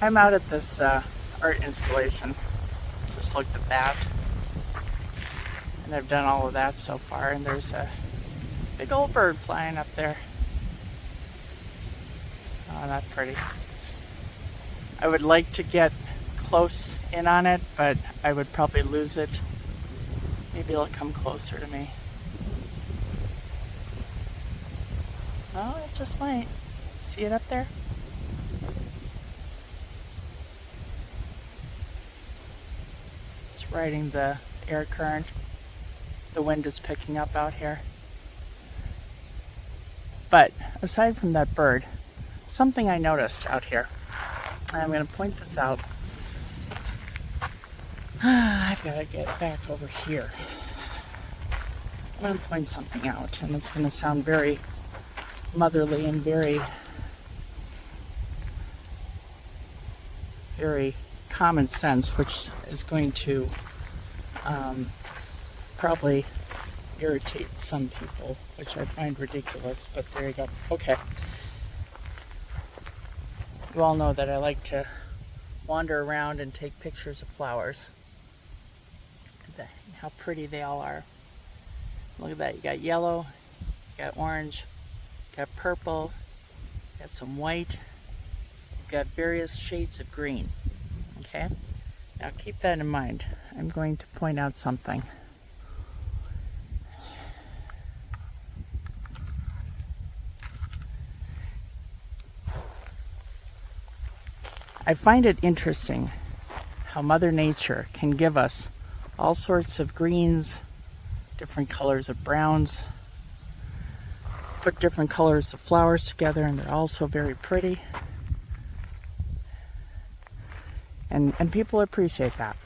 I'm out at this art installation. Just looked at that. And I've done all of that so far, and there's a big old bird flying up there. Oh, that's pretty. I would like to get close in on it, but I would probably lose it. Maybe it'll come closer to me. Oh, it just might. See it up there? It's riding the air current. The wind is picking up out here. But aside from that bird, something I noticed out here, and I'm going to point this out. I've got to get back over here. I'm going to point something out, and it's going to sound very motherly and very common sense, which is going to probably irritate some people, which I find ridiculous, but there you go. Okay. You all know that I like to wander around and take pictures of flowers. How pretty they all are. Look at that. You got yellow, you got orange, you got purple, you got some white, you've got various shades of green. Okay? Now keep that in mind. I'm going to point out something. I find it interesting how Mother Nature can give us all sorts of greens, different colors of browns, put different colors of flowers together, and they're also very pretty. And people appreciate that.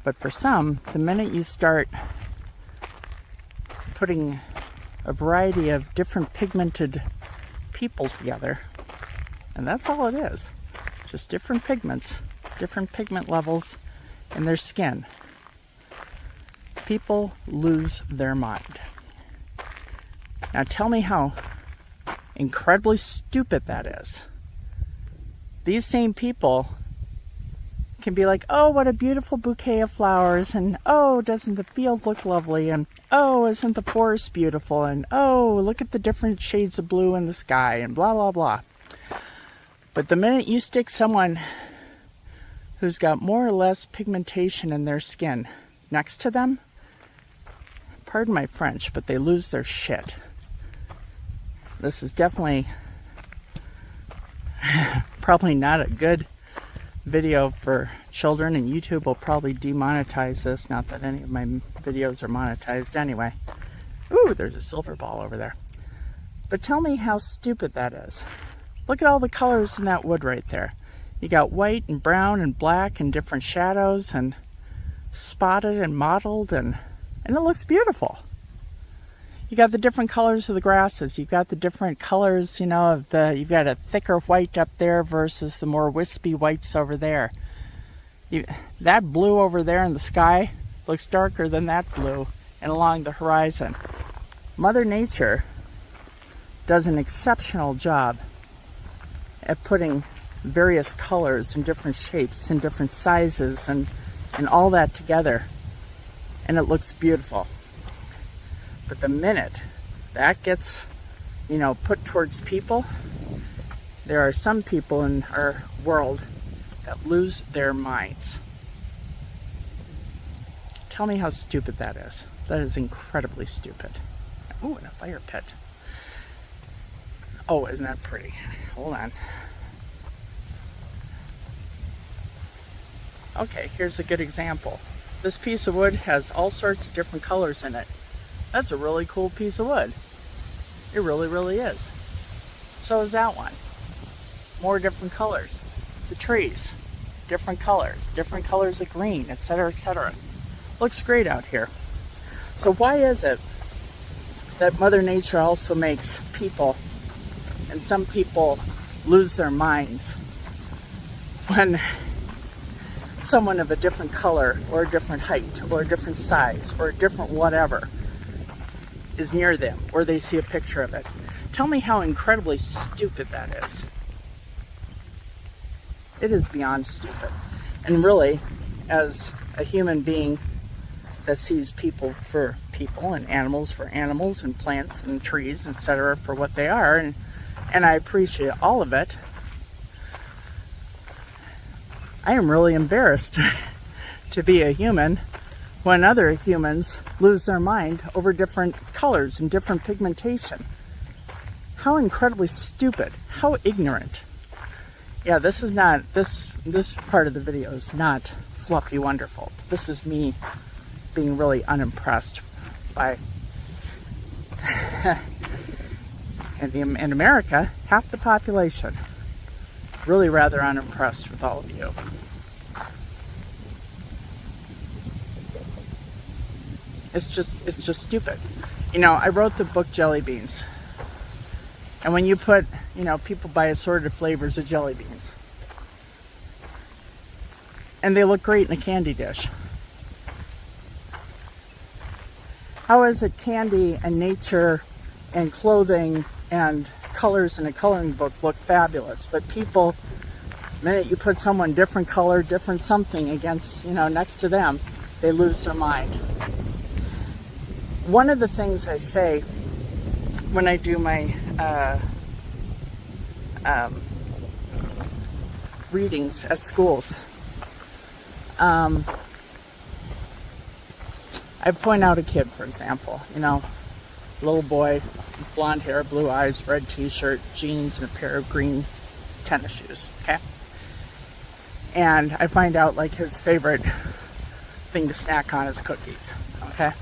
But for some, the minute you start putting a variety of different pigmented people together, and that's all it is, just different pigments, different pigment levels in their skin, people lose their mind. Now tell me how incredibly stupid that is. These same people can be like, oh, what a beautiful bouquet of flowers, and oh, doesn't the field look lovely, and oh, isn't the forest beautiful, and oh, look at the different shades of blue in the sky, and blah, blah, blah. But the minute you stick someone who's got more or less pigmentation in their skin next to them, pardon my French, but they lose their shit. This is definitely probably not a good video for children, and YouTube will probably demonetize this. Not that any of my videos are monetized anyway. Ooh, there's a silver ball over there. But tell me how stupid that is. Look at all the colors in that wood right there. You got white and brown and black and different shadows and spotted and mottled, and it looks beautiful. You got the different colors of the grasses. You've got the different colors, you know, you've got a thicker white up there versus the more wispy whites over there. That blue over there in the sky looks darker than that blue and along the horizon. Mother Nature does an exceptional job at putting various colors and different shapes and different sizes and all that together, and it looks beautiful. But the minute that gets, you know, put towards people, there are some people in our world that lose their minds. Tell me how stupid that is. That is incredibly stupid. Ooh, and a fire pit. Oh, isn't that pretty? Hold on. Okay, here's a good example. This piece of wood has all sorts of different colors in it. That's a really cool piece of wood. It really, really is. So is that one. More different colors. The trees, different colors of green, etc., etc. Looks great out here. So why is it that Mother Nature also makes people, and some people lose their minds when someone of a different color or a different height or a different size or a different whatever is near them, or they see a picture of it? Tell me how incredibly stupid that is. It is beyond stupid. And really, as a human being that sees people for people and animals and plants and trees, etc., for what they are, and I appreciate all of it, I am really embarrassed to be a human when other humans lose their mind over different colors and different pigmentation. How incredibly stupid, how ignorant. Yeah, this is not, this part of the video is not fluffy wonderful. This is me being really unimpressed by, in America, half the population, really rather unimpressed with all of you. It's just stupid. You know, I wrote the book Jelly Beans. And when you put, you know, people buy assorted flavors of jelly beans. And they look great in a candy dish. How is it candy and nature and clothing and colors in a coloring book look fabulous? But people, the minute you put someone different color, different something against, you know, next to them, they lose their mind. One of the things I say when I do my readings at schools, I point out a kid, for example, you know, little boy, blonde hair, blue eyes, red t-shirt, jeans, and a pair of green tennis shoes, okay? And I find out, like, his favorite thing to snack on is cookies, okay?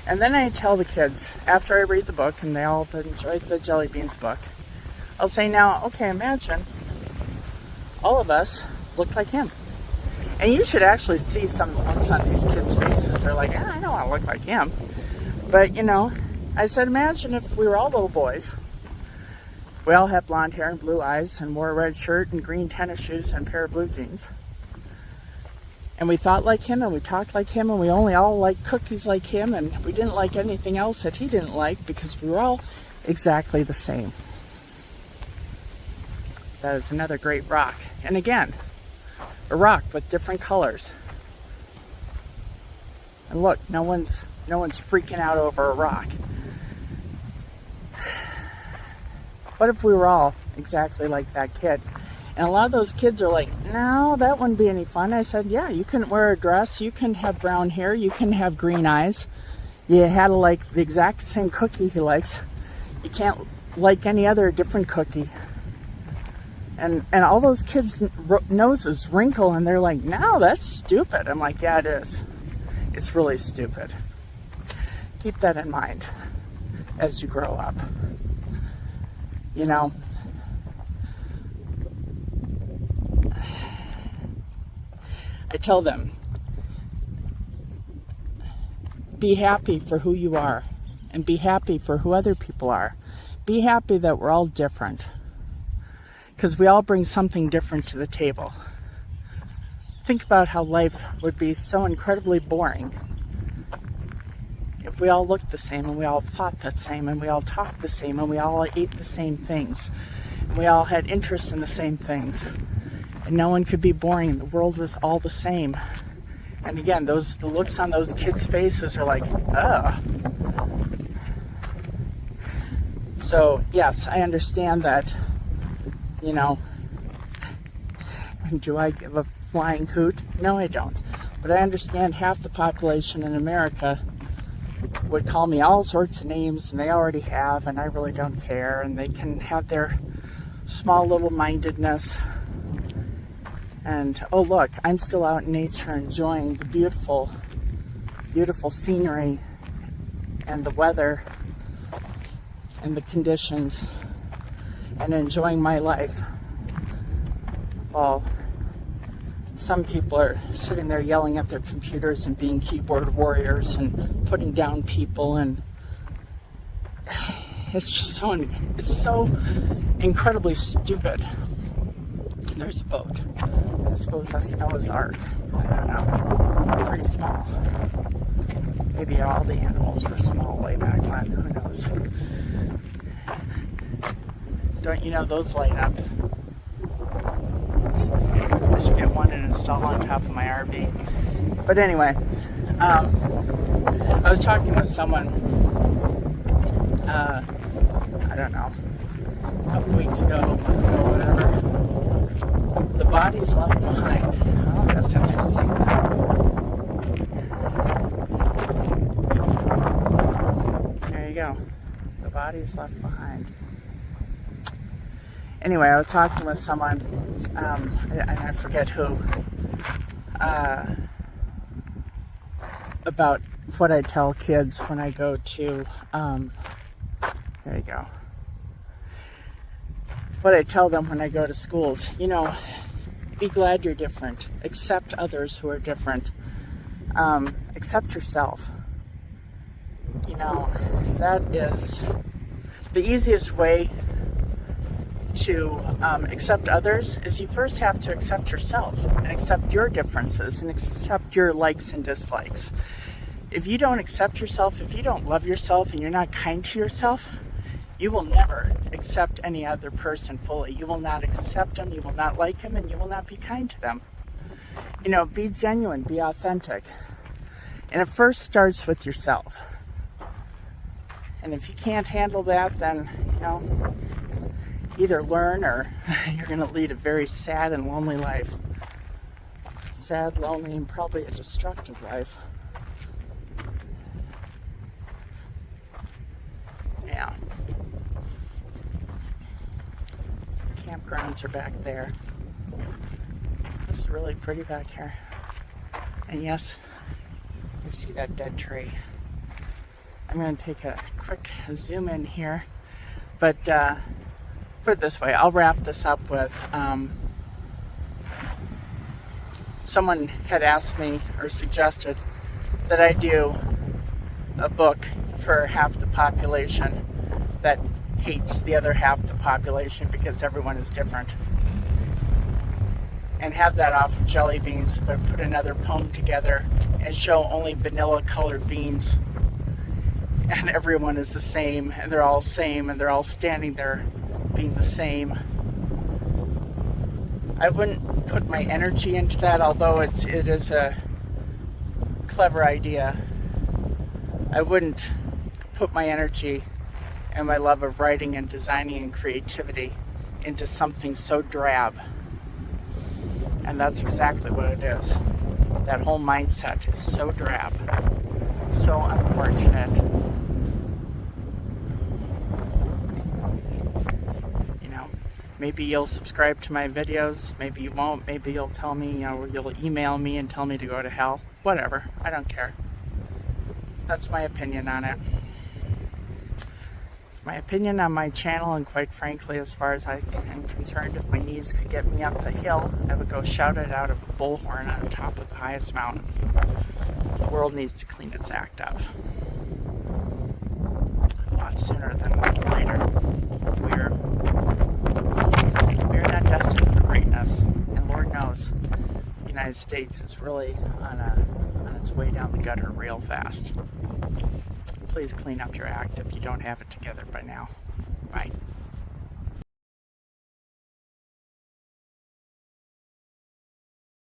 And then I tell the kids, after I read the book, and they all enjoyed the Jelly Beans book, I'll say, now, okay, imagine all of us look like him. And you should actually see some of the looks on these kids' faces. They're like, I don't want to look like him. But, you know, I said, imagine if we were all little boys. We all had blonde hair and blue eyes and wore a red shirt and green tennis shoes and a pair of blue jeans. And we thought like him and we talked like him and we only all liked cookies like him and we didn't like anything else that he didn't like because we were all exactly the same. That is another great rock. And again, a rock with different colors. And look, no one's freaking out over a rock. What if we were all exactly like that kid? And a lot of those kids are like, no, that wouldn't be any fun. I said, yeah, you couldn't wear a dress, you couldn't have brown hair, you couldn't have green eyes. You had to like the exact same cookie he likes. You can't like any other different cookie. And all those kids' noses wrinkle and they're like, no, that's stupid. I'm like, yeah, it is. It's really stupid. Keep that in mind as you grow up. You know, I tell them, be happy for who you are and be happy for who other people are. Be happy that we're all different because we all bring something different to the table. Think about how life would be so incredibly boring if we all looked the same and we all thought the same and we all talked the same and we all ate the same things and we all had interest in the same things. And no one could be boring and the world was all the same. And again, the looks on those kids' faces are like, ugh. So, yes, I understand that, you know, do I give a flying hoot? No, I don't. But I understand half the population in America would call me all sorts of names, and they already have, and I really don't care, and they can have their small little mindedness. And, oh, look, I'm still out in nature enjoying the beautiful, beautiful scenery and the weather and the conditions and enjoying my life. While some people are sitting there yelling at their computers and being keyboard warriors and putting down people, and it's just so incredibly stupid. There's a boat. I suppose that's Noah's Ark. I don't know. It's pretty small. Maybe all the animals were small way back when. Who knows? Don't you know those light up? I should get one and install on top of my RV. But anyway, I was talking with someone, I don't know, a couple weeks ago, whatever. The body's left behind. Oh, that's interesting. There you go. The body's left behind. Anyway, I was talking with someone, and I forget who, about what I tell kids when I go to, there you go. What I tell them when I go to schools, you know, be glad you're different. Accept others who are different. Accept yourself. You know, that is the easiest way to accept others is you first have to accept yourself and accept your differences and accept your likes and dislikes. If you don't accept yourself, if you don't love yourself and you're not kind to yourself, you will never accept any other person fully. You will not accept them, you will not like them, and you will not be kind to them. You know, be genuine, be authentic. And it first starts with yourself. And if you can't handle that, then, you know, either learn or you're going to lead a very sad and lonely life. Sad, lonely, and probably a destructive life. Yeah. Campgrounds are back there. This is really pretty back here. And yes, you see that dead tree. I'm going to take a quick zoom in here. But put it this way, I'll wrap this up with someone had asked me or suggested that I do a book for half the population that hates the other half of the population because everyone is different. And have that off of jelly beans, but put another poem together and show only vanilla colored beans. And everyone is the same, and they're all same, and they're all standing there being the same. I wouldn't put my energy into that, although it is a clever idea. I wouldn't put my energy and my love of writing and designing and creativity into something so drab. And that's exactly what it is. That whole mindset is so drab, so unfortunate. You know, maybe you'll subscribe to my videos, maybe you won't, maybe you'll tell me, you know, you'll email me and tell me to go to hell. Whatever, I don't care. That's my opinion on it. It's my opinion on my channel, and quite frankly, as far as I am concerned, if my knees could get me up the hill, I would go shout it out of a bullhorn on top of the highest mountain. The world needs to clean its act up. A lot sooner than later. We're not destined for greatness, and Lord knows the United States is really on its way down the gutter real fast. Please clean up your act if you don't have it together by now. Bye.